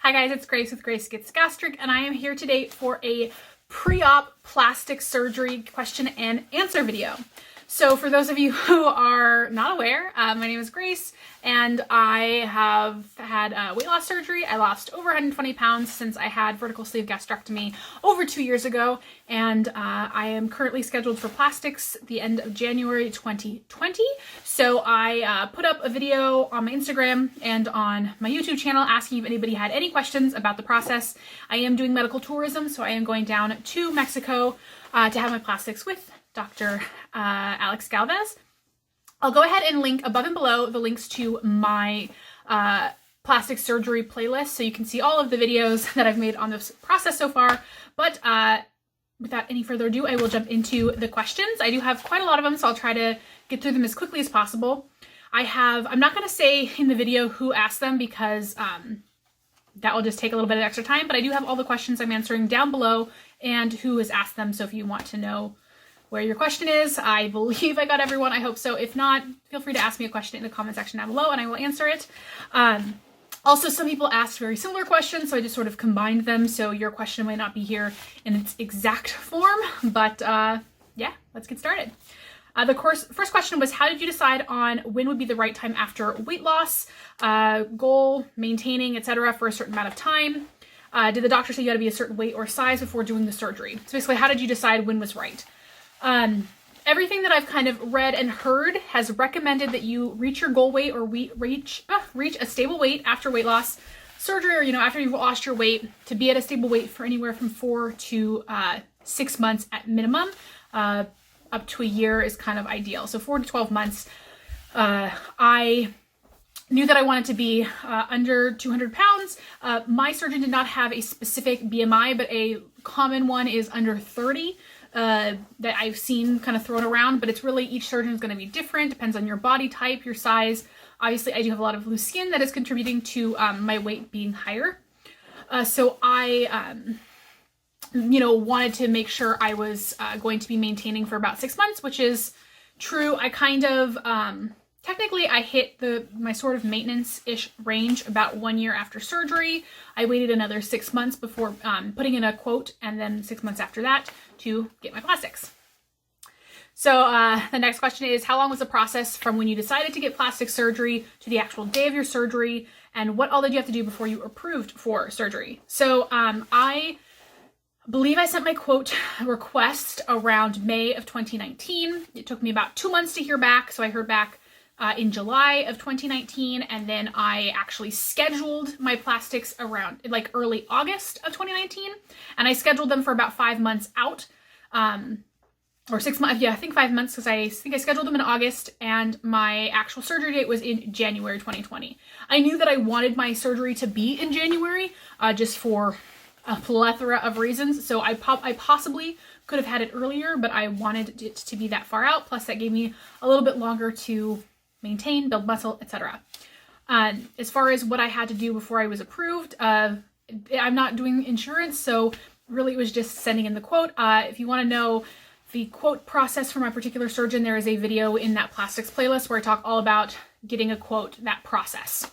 Hi guys, it's Grace with Grace Gets Gastric, and I am here today for a pre-op plastic surgery question and answer video. So for those of you who are not aware, my name is Grace, and I have had weight loss surgery. I lost over 120 pounds since I had vertical sleeve gastrectomy over 2 years ago, and I am currently scheduled for plastics the end of January 2020. So I put up a video on my Instagram and on my YouTube channel asking if anybody had any questions about the process. I am doing medical tourism, so I am going down to Mexico to have my plastics with Dr. Alex Galvez. I'll go ahead and link above and below the links to my plastic surgery playlist so you can see all of the videos that I've made on this process so far. But without any further ado, I will jump into the questions. I do have quite a lot of them, so I'll try to get through them as quickly as possible. I'm not going to say in the video who asked them because that will just take a little bit of extra time, but I do have all the questions I'm answering down below and who has asked them. So if you want to know where your question is, I believe I got everyone. I hope so. If not, feel free to ask me a question in the comment section down below and I will answer it. Also, some people asked very similar questions, so I just sort of combined them. So your question might not be here in its exact form, but yeah, let's get started. The first question was, how did you decide on when would be the right time after weight loss, goal, maintaining, etc. for a certain amount of time? Did the doctor say you had to be a certain weight or size before doing the surgery? So basically, how did you decide when was right? Everything that I've kind of read and heard has recommended that you reach your goal weight or reach a stable weight after weight loss surgery, or after you've lost your weight, to be at a stable weight for anywhere from 4 to 6 months at minimum. Up to a year is kind of ideal. So 4 to 12 months. I knew that I wanted to be under 200 pounds. My surgeon did not have a specific BMI, but a common one is under 30. That I've seen kind of thrown around, but it's really, each surgeon is going to be different, depends on your body type, your size. Obviously, I do have a lot of loose skin that is contributing to my weight being higher. So I, wanted to make sure I was going to be maintaining for about 6 months, which is true. I kind of, technically I hit my sort of maintenance-ish range about 1 year after surgery. I waited another 6 months before putting in a quote, and then 6 months after that to get my plastics. So the next question is, how long was the process from when you decided to get plastic surgery to the actual day of your surgery, and what all did you have to do before you were approved for surgery? So I believe I sent my quote request around May of 2019. It took me about 2 months to hear back, so I heard back in July of 2019, and then I actually scheduled my plastics around like early August of 2019, and I scheduled them for about 5 months out, or 6 months, yeah, I think 5 months, because I think I scheduled them in August, and my actual surgery date was in January 2020. I knew that I wanted my surgery to be in January, just for a plethora of reasons, so I possibly could have had it earlier, but I wanted it to be that far out, plus that gave me a little bit longer to maintain, build muscle, etc. As far as what I had to do before I was approved, I'm not doing insurance, so really it was just sending in the quote. If you want to know the quote process for my particular surgeon, there is a video in that plastics playlist where I talk all about getting a quote, that process.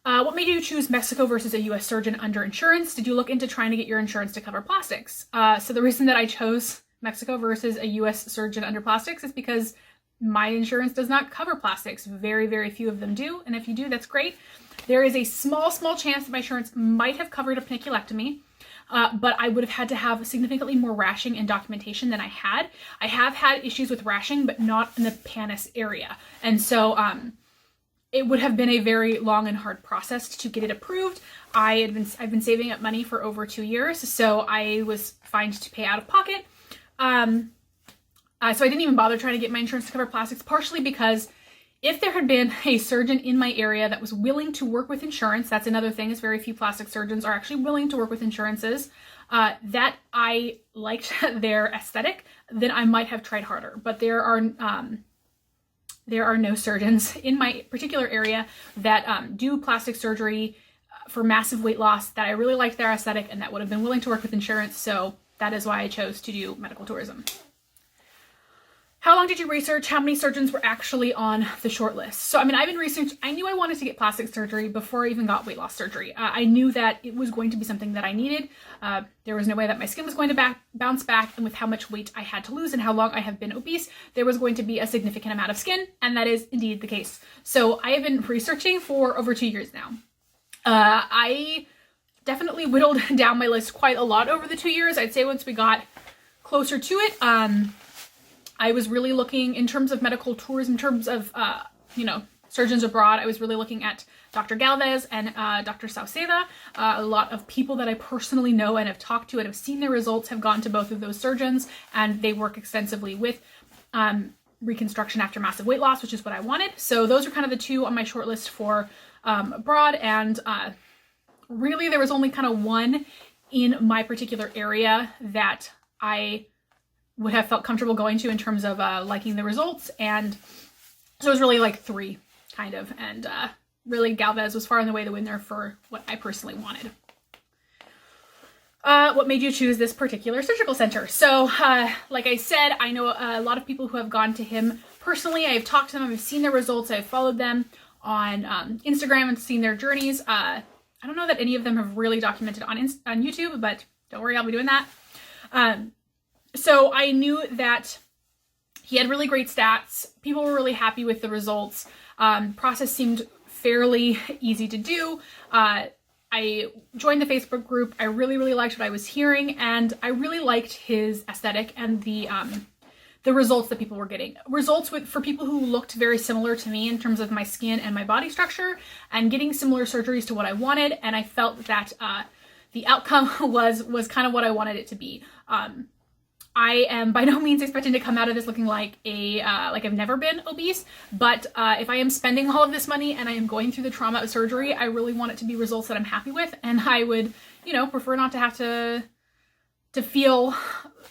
What made you choose Mexico versus a US surgeon under insurance? Did you look into trying to get your insurance to cover plastics? So the reason that I chose Mexico versus a US surgeon under plastics is because my insurance does not cover plastics. Very, very few of them do. And if you do, that's great. There is a small chance that my insurance might have covered a paniculectomy, but I would have had to have significantly more rashing and documentation than I had. I have had issues with rashing, but not in the panis area. And so it would have been a very long and hard process to get it approved. I've been saving up money for over 2 years, so I was fine to pay out of pocket. So I didn't even bother trying to get my insurance to cover plastics, partially because if there had been a surgeon in my area that was willing to work with insurance, that's another thing, is very few plastic surgeons are actually willing to work with insurances, that I liked their aesthetic, then I might have tried harder. But there are no surgeons in my particular area that do plastic surgery for massive weight loss that I really liked their aesthetic and that would have been willing to work with insurance, so that is why I chose to do medical tourism. How long did you research? How many surgeons were actually on the short list? So, I mean, I've been researching. I knew I wanted to get plastic surgery before I even got weight loss surgery. I knew that it was going to be something that I needed. There was no way that my skin was going to bounce back. And with how much weight I had to lose and how long I have been obese, there was going to be a significant amount of skin. And that is indeed the case. So I have been researching for over 2 years now. I definitely whittled down my list quite a lot over the 2 years. I'd say once we got closer to it, I was really looking in terms of medical tours, in terms of, surgeons abroad. I was really looking at Dr. Galvez and Dr. Sauceda. A lot of people that I personally know and have talked to and have seen their results have gone to both of those surgeons, and they work extensively with reconstruction after massive weight loss, which is what I wanted. So those are kind of the two on my short list for abroad, and really there was only kind of one in my particular area that I would have felt comfortable going to in terms of liking the results. And so it was really like three, kind of. And really Galvez was far and away the winner for what I personally wanted. What made you choose this particular surgical center? So like I said, I know a lot of people who have gone to him personally. I've talked to them, I've seen their results, I've followed them on Instagram and seen their journeys. I don't know that any of them have really documented on YouTube, but don't worry, I'll be doing that. So I knew that he had really great stats. People were really happy with the results. Process seemed fairly easy to do. I joined the Facebook group. I really, really liked what I was hearing, and I really liked his aesthetic and the results that people were getting. Results for people who looked very similar to me in terms of my skin and my body structure, and getting similar surgeries to what I wanted. And I felt that the outcome was kind of what I wanted it to be. I am by no means expecting to come out of this looking like like I've never been obese, but if I am spending all of this money and I am going through the trauma of surgery, I really want it to be results that I'm happy with, and I would, prefer not to have to feel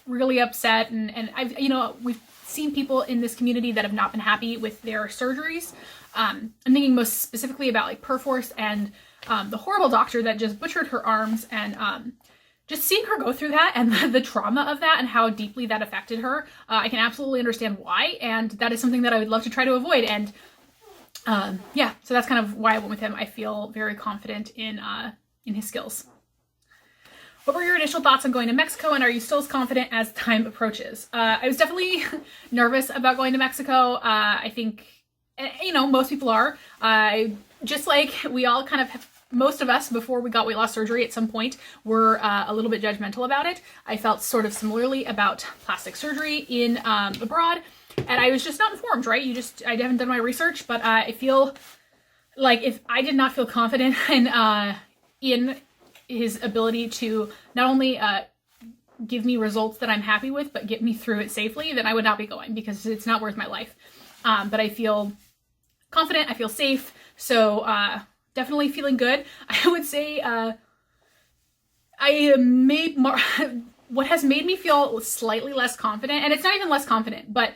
really upset. And I've, we've seen people in this community that have not been happy with their surgeries. I'm thinking most specifically about like Perforce and the horrible doctor that just butchered her arms, and just seeing her go through that and the trauma of that and how deeply that affected her, I can absolutely understand why, and that is something that I would love to try to avoid. And yeah, so that's kind of why I went with him. I feel very confident in his skills. What were your initial thoughts on going to Mexico, and are you still as confident as time approaches? I was definitely nervous about going to Mexico. I think, most people are. Just like we all kind of have, most of us, before we got weight loss surgery at some point, were a little bit judgmental about it. I felt sort of similarly about plastic surgery in abroad, and I was just not informed, right? I haven't done my research, but I feel like if I did not feel confident in his ability to not only give me results that I'm happy with, but get me through it safely, then I would not be going, because it's not worth my life. But I feel confident, I feel safe, so definitely feeling good. I would say what has made me feel slightly less confident, and it's not even less confident, but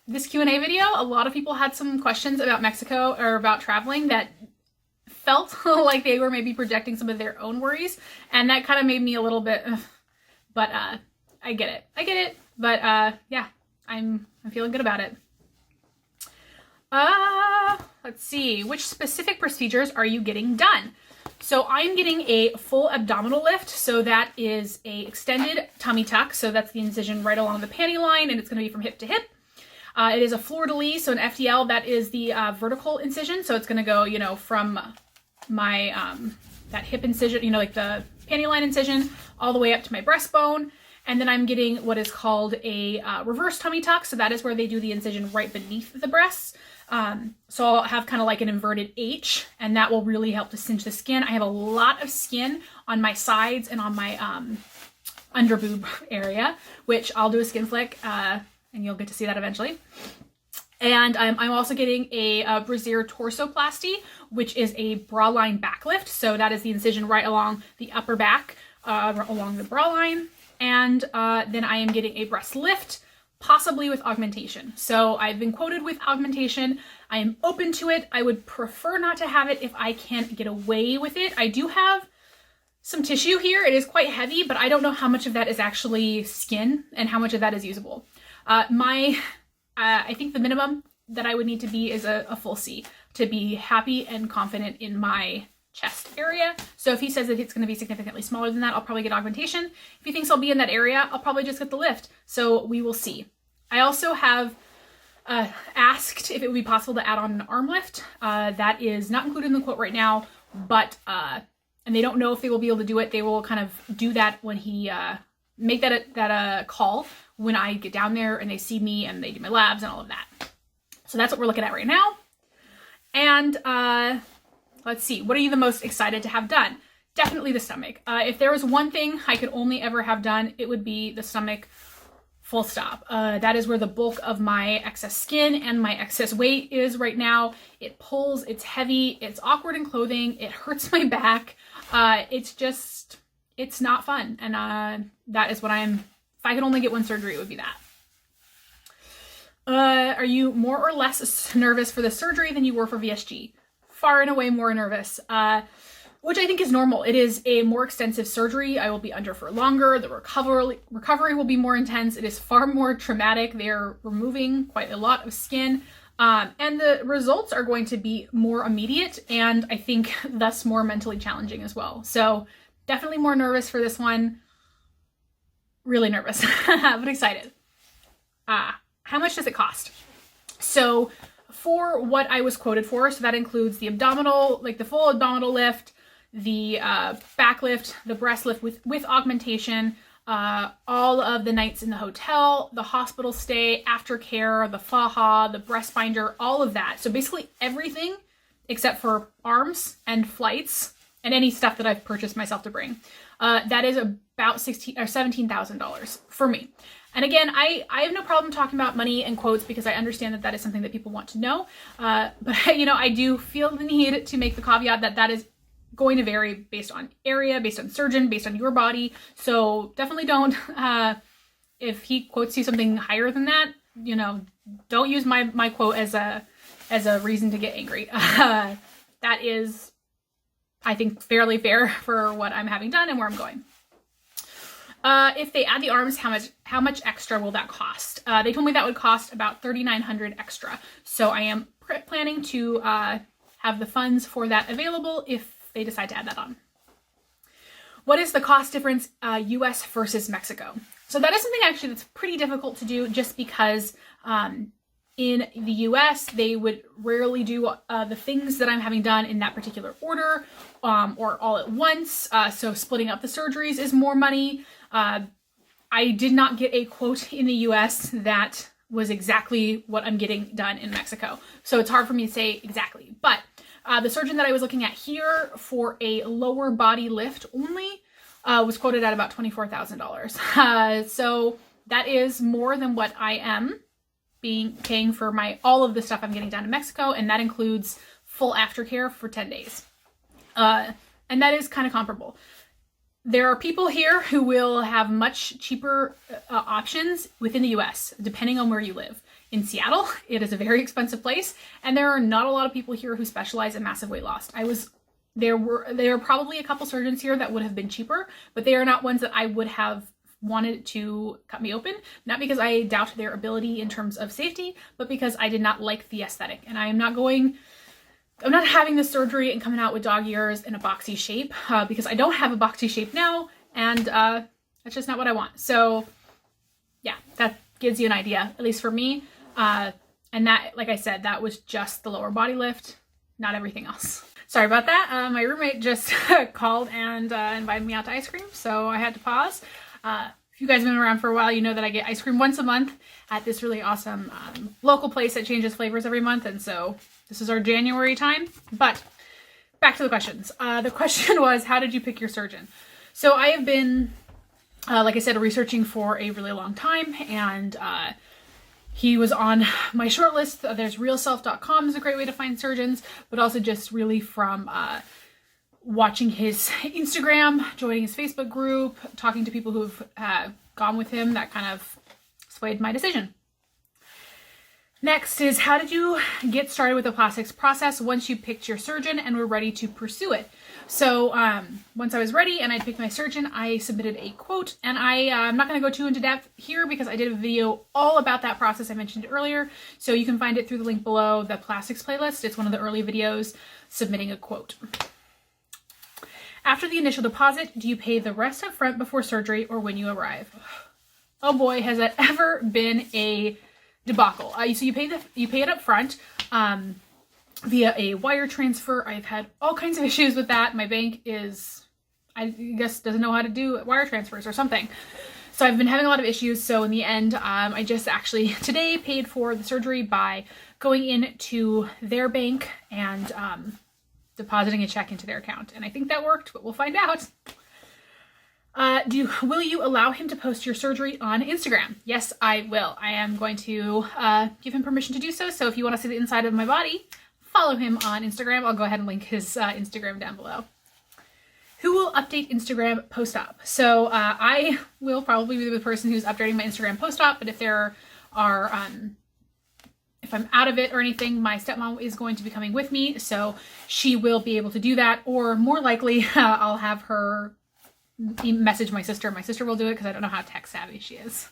this Q&A video, a lot of people had some questions about Mexico or about traveling that felt like they were maybe projecting some of their own worries, and that kind of made me a little bit, but I get it, but yeah, I'm feeling good about it. Let's see, which specific procedures are you getting done? So I'm getting a full abdominal lift. So that is a extended tummy tuck. So that's the incision right along the panty line, and it's going to be from hip to hip. It is a fleur-de-lis, so an FDL, that is the vertical incision. So it's going to go, from my, that hip incision, like the panty line incision, all the way up to my breastbone. And then I'm getting what is called a reverse tummy tuck. So that is where they do the incision right beneath the breasts. So I'll have kind of like an inverted H, and that will really help to cinch the skin. I have a lot of skin on my sides and on my under boob area, which I'll do a skin flick, and you'll get to see that eventually. And I'm also getting a brassiere torsoplasty, which is a bra line back lift. So that is the incision right along the upper back, along the bra line. And then I am getting a breast lift, possibly with augmentation. So I've been quoted with augmentation. I am open to it. I would prefer not to have it if I can't get away with it. I do have some tissue here. It is quite heavy, but I don't know how much of that is actually skin and how much of that is usable. I think the minimum that I would need to be is a full C to be happy and confident in my chest area. So if he says that it's going to be significantly smaller than that, I'll probably get augmentation. If he thinks I'll be in that area, I'll probably just get the lift. So we will see. I also have asked if it would be possible to add on an arm lift. That is not included in the quote right now, but and they don't know if they will be able to do it. They will kind of do that when he make that call when I get down there and they see me and they do my labs and all of that. So that's what we're looking at right now. And let's see, what are you the most excited to have done? Definitely the stomach. If there was one thing I could only ever have done, it would be the stomach, full stop. That is where the bulk of my excess skin and my excess weight is right now. It pulls, it's heavy, it's awkward in clothing, it hurts my back. It's not fun. And that is what if I could only get one surgery, it would be that. Are you more or less nervous for the surgery than you were for VSG? Far and away more nervous, which I think is normal. It is a more extensive surgery. I will be under for longer. The recovery will be more intense. It is far more traumatic. They're removing quite a lot of skin, and the results are going to be more immediate and I think thus more mentally challenging as well. So definitely more nervous for this one. Really nervous, but excited. How much does it cost? So for what I was quoted for, so that includes the abdominal, like the full abdominal lift, the back lift, the breast lift with augmentation, all of the nights in the hotel, the hospital stay, aftercare, the faja, the breast binder, all of that. So basically everything except for arms and flights and any stuff that I've purchased myself to bring. That is about $17,000 for me. And again, I have no problem talking about money and quotes because I understand that is something that people want to know. But I do feel the need to make the caveat that is going to vary based on area, based on surgeon, based on your body. So definitely don't, if he quotes you something higher than that, don't use my quote as a reason to get angry. That is, I think, fairly fair for what I'm having done and where I'm going. If they add the arms, how much extra will that cost? They told me that would cost about $3,900 extra. So I am planning to have the funds for that available if they decide to add that on. What is the cost difference US versus Mexico? So that is something actually that's pretty difficult to do just because in the US, they would rarely do the things that I'm having done in that particular order or all at once. So splitting up the surgeries is more money. I did not get a quote in the US that was exactly what I'm getting done in Mexico. So it's hard for me to say exactly. But the surgeon that I was looking at here for a lower body lift only was quoted at about $24,000. So that is more than what I am paying for all of the stuff I'm getting done in Mexico. And that includes full aftercare for 10 days. And that is kind of comparable. There are people here who will have much cheaper options within the US, depending on where you live. In Seattle, it is a very expensive place, and there are not a lot of people here who specialize in massive weight loss. There are probably a couple surgeons here that would have been cheaper, but they are not ones that I would have wanted to cut me open, not because I doubt their ability in terms of safety, but because I did not like the aesthetic. And I'm not having this surgery and coming out with dog ears in a boxy shape because I don't have a boxy shape now, and that's just not what I want. So yeah, that gives you an idea, at least for me. And that, like I said, that was just the lower body lift, not everything else. Sorry about that. My roommate just called and invited me out to ice cream, so I had to pause. If you guys have been around for a while, you know that I get ice cream once a month at this really awesome local place that changes flavors every month, and so this is our January time. But back to the questions. The question was, how did you pick your surgeon? So I have been, like I said, researching for a really long time, and he was on my short list. There's realself.com is a great way to find surgeons, but also just really from watching his Instagram, joining his Facebook group, talking to people who've gone with him. That kind of swayed my decision. Next is, how did you get started with the plastics process once you picked your surgeon and were ready to pursue it? So once I was ready and I'd picked my surgeon, I submitted a quote, and I'm not going to go too into depth here because I did a video all about that process. I mentioned it earlier, so you can find it through the link below, the plastics playlist. It's one of the early videos submitting a quote. After the initial deposit, do you pay the rest up front before surgery or when you arrive? Oh boy, has that ever been a debacle. So you pay it up front via a wire transfer. I've had all kinds of issues with that. My bank I guess doesn't know how to do wire transfers or something. So I've been having a lot of issues. So in the end, I just actually today paid for the surgery by going into their bank and depositing a check into their account. And I think that worked, but we'll find out. Will you allow him to post your surgery on Instagram? Yes, I will. I am going to give him permission to do so. So if you want to see the inside of my body, follow him on Instagram. I'll go ahead and link his Instagram down below. Who will update Instagram post-op? So I will probably be the person who's updating my Instagram post-op, but if there are, if I'm out of it or anything, my stepmom is going to be coming with me, so she will be able to do that, or more likely I'll have her message my sister. My sister will do it because I don't know how tech savvy she is.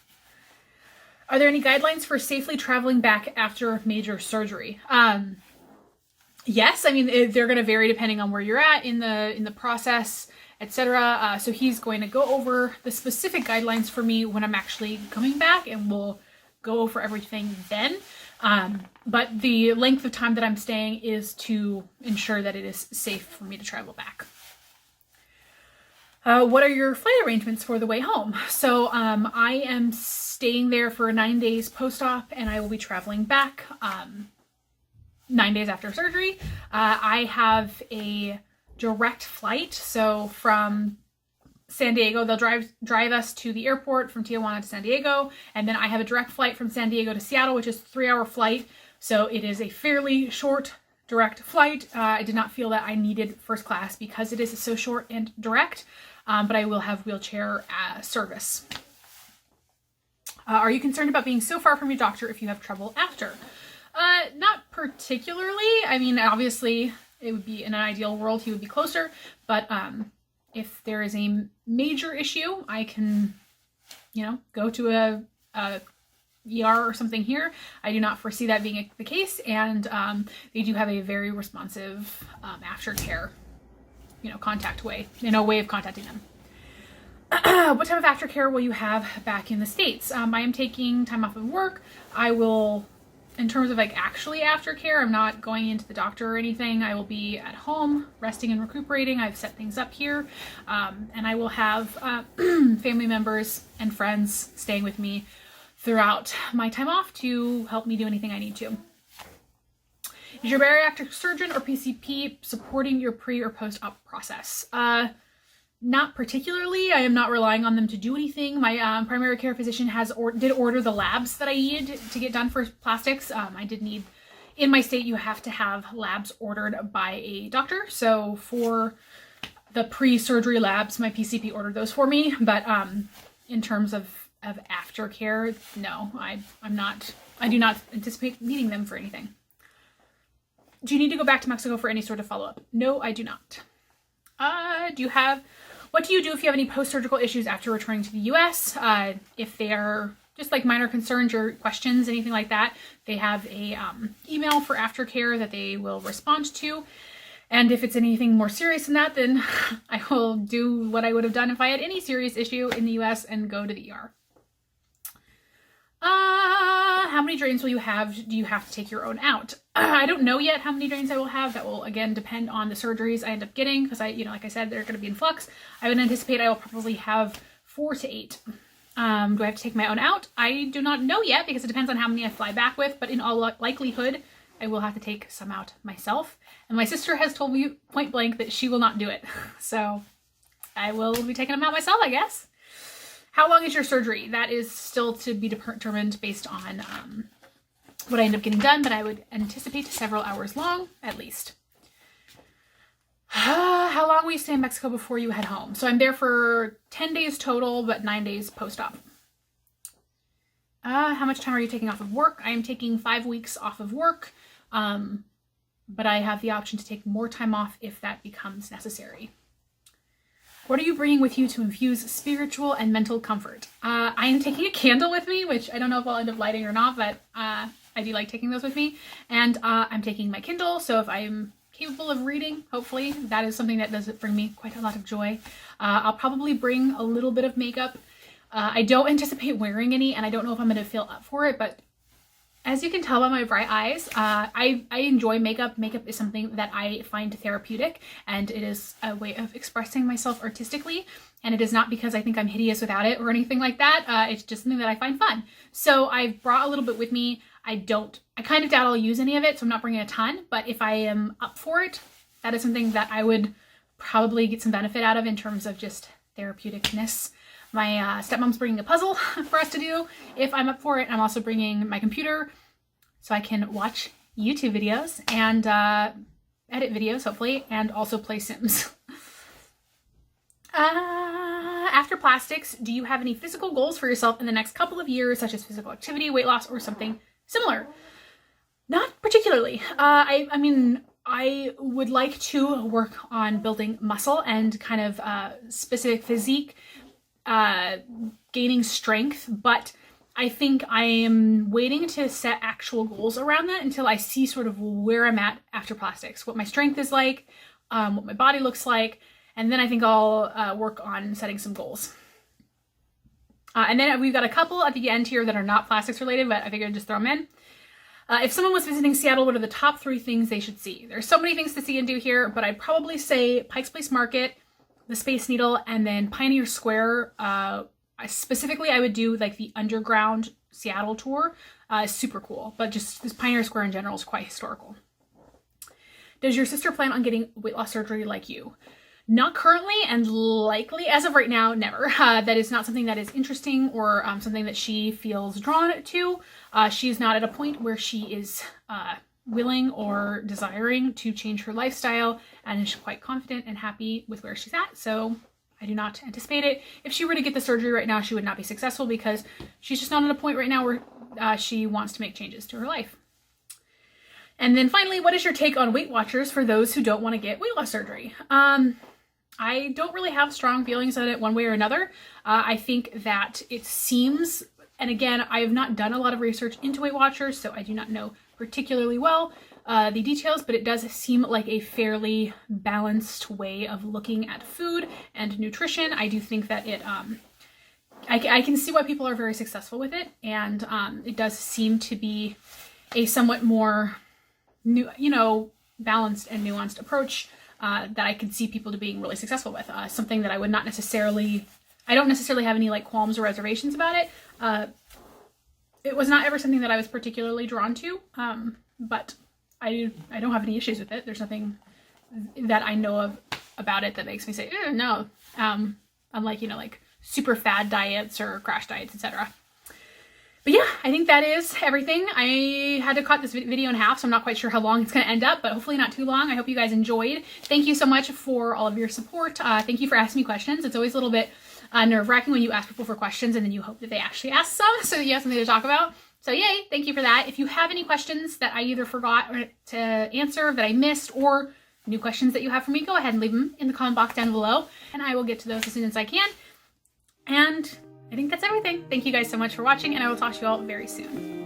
Are there any guidelines for safely traveling back after major surgery? Yes, I mean, they're going to vary depending on where you're at in the process, etc. So he's going to go over the specific guidelines for me when I'm actually coming back, and we'll go over everything then. But the length of time that I'm staying is to ensure that it is safe for me to travel back. What are your flight arrangements for the way home? So I am staying there for 9 days post-op, and I will be traveling back 9 days after surgery. I have a direct flight, so from San Diego, they'll drive us to the airport from Tijuana to San Diego, and then I have a direct flight from San Diego to Seattle, which is a 3-hour flight, so it is a fairly short direct flight. I did not feel that I needed first class because it is so short and direct, but I will have wheelchair service. Are you concerned about being so far from your doctor if you have trouble after? Not particularly. I mean, obviously, it would be in an ideal world, he would be closer, but if there is a major issue, I can, go to a ER or something here. I do not foresee that being the case, and they do have a very responsive aftercare, contact way, way of contacting them. What type of aftercare will you have back in the States? I am taking time off of work. I will, in terms of actually aftercare, I'm not going into the doctor or anything. I will be at home resting and recuperating. I've set things up here, and I will have family members and friends staying with me throughout my time off to help me do anything I need to. Is your bariatric surgeon or PCP supporting your pre or post-op process? Not particularly. I am not relying on them to do anything. My primary care physician did order the labs that I needed to get done for plastics. I did need, in my state, you have to have labs ordered by a doctor. So for the pre-surgery labs, my PCP ordered those for me. But in terms of aftercare, no, I do not anticipate needing them for anything. Do you need to go back to Mexico for any sort of follow-up? No, I do not. What do you do if you have any post-surgical issues after returning to the US? If they are just minor concerns or questions, anything like that, they have a email for aftercare that they will respond to. And if it's anything more serious than that, then I will do what I would have done if I had any serious issue in the US and go to the ER. How many drains will you have? Do you have to take your own out? I don't know yet how many drains I will have. That will, again, depend on the surgeries I end up getting, because like I said, they're going to be in flux. I would anticipate I will probably have 4 to 8. Do I have to take my own out? I do not know yet, because it depends on how many I fly back with, but in all likelihood, I will have to take some out myself. And my sister has told me point blank that she will not do it. So I will be taking them out myself, I guess. How long is your surgery? That is still to be determined based on what I end up getting done, but I would anticipate several hours long, at least. How long will you stay in Mexico before you head home? So I'm there for 10 days total, but 9 days post-op. How much time are you taking off of work? I am taking 5 weeks off of work. but I have the option to take more time off if that becomes necessary. What are you bringing with you to infuse spiritual and mental comfort? I am taking a candle with me, which I don't know if I'll end up lighting or not, but I do like taking those with me. And I'm taking my Kindle, so if I'm capable of reading, hopefully, that is something that does bring me quite a lot of joy. I'll probably bring a little bit of makeup. I don't anticipate wearing any, and I don't know if I'm going to feel up for it, but as you can tell by my bright eyes, I enjoy makeup. Makeup is something that I find therapeutic, and it is a way of expressing myself artistically, and it is not because I think I'm hideous without it or anything like that. It's just something that I find fun. So I've brought a little bit with me. I kind of doubt I'll use any of it, so I'm not bringing a ton, but if I am up for it, that is something that I would probably get some benefit out of in terms of just therapeuticness. My stepmom's bringing a puzzle for us to do if I'm up for it. I'm also bringing my computer so I can watch YouTube videos and edit videos, hopefully, and also play Sims. After plastics, do you have any physical goals for yourself in the next couple of years, such as physical activity, weight loss, or something similar? Not particularly. I mean, I would like to work on building muscle and kind of specific physique, gaining strength, but I think I am waiting to set actual goals around that until I see sort of where I'm at after plastics, what my strength is like, what my body looks like, and then I think I'll work on setting some goals. And then we've got a couple at the end here that are not plastics related, but I figured I'd just throw them in. If someone was visiting Seattle, what are the top 3 things they should see? There's so many things to see and do here, but I'd probably say Pike's Place Market, the Space Needle, and then Pioneer Square. Specifically, I would do like the underground Seattle tour. Super cool, but just this Pioneer Square in general is quite historical. Does your sister plan on getting weight loss surgery like you? Not currently, and likely, as of right now, never. That is not something that is interesting or something that she feels drawn to. She's not at a point where she is willing or desiring to change her lifestyle, and is quite confident and happy with where she's at, so I do not anticipate it. If she were to get the surgery right now, she would not be successful because she's just not at a point right now where she wants to make changes to her life. And then finally, what is your take on Weight Watchers for those who don't want to get weight loss surgery? I don't really have strong feelings on it one way or another. I think that it seems, and again, I have not done a lot of research into Weight Watchers, so I do not know particularly well the details, but it does seem like a fairly balanced way of looking at food and nutrition. I do think that it, I can see why people are very successful with it, and it does seem to be a somewhat more balanced and nuanced approach that I could see people to being really successful with. Something that I would not necessarily, I don't necessarily have any like qualms or reservations about it. It was not ever something that I was particularly drawn to, but I don't have any issues with it. There's nothing that I know of about it that makes me say, no. Unlike, like super fad diets or crash diets, etc. But yeah, I think that is everything. I had to cut this video in half, so I'm not quite sure how long it's going to end up, but hopefully not too long. I hope you guys enjoyed. Thank you so much for all of your support. Thank you for asking me questions. It's always a little bit nerve-wracking when you ask people for questions and then you hope that they actually ask some so that you have something to talk about. So yay, thank you for that. If you have any questions that I either forgot to answer, that I missed, or new questions that you have for me, go ahead and leave them in the comment box down below, and I will get to those as soon as I can. And I think that's everything. Thank you guys so much for watching, and I will talk to you all very soon.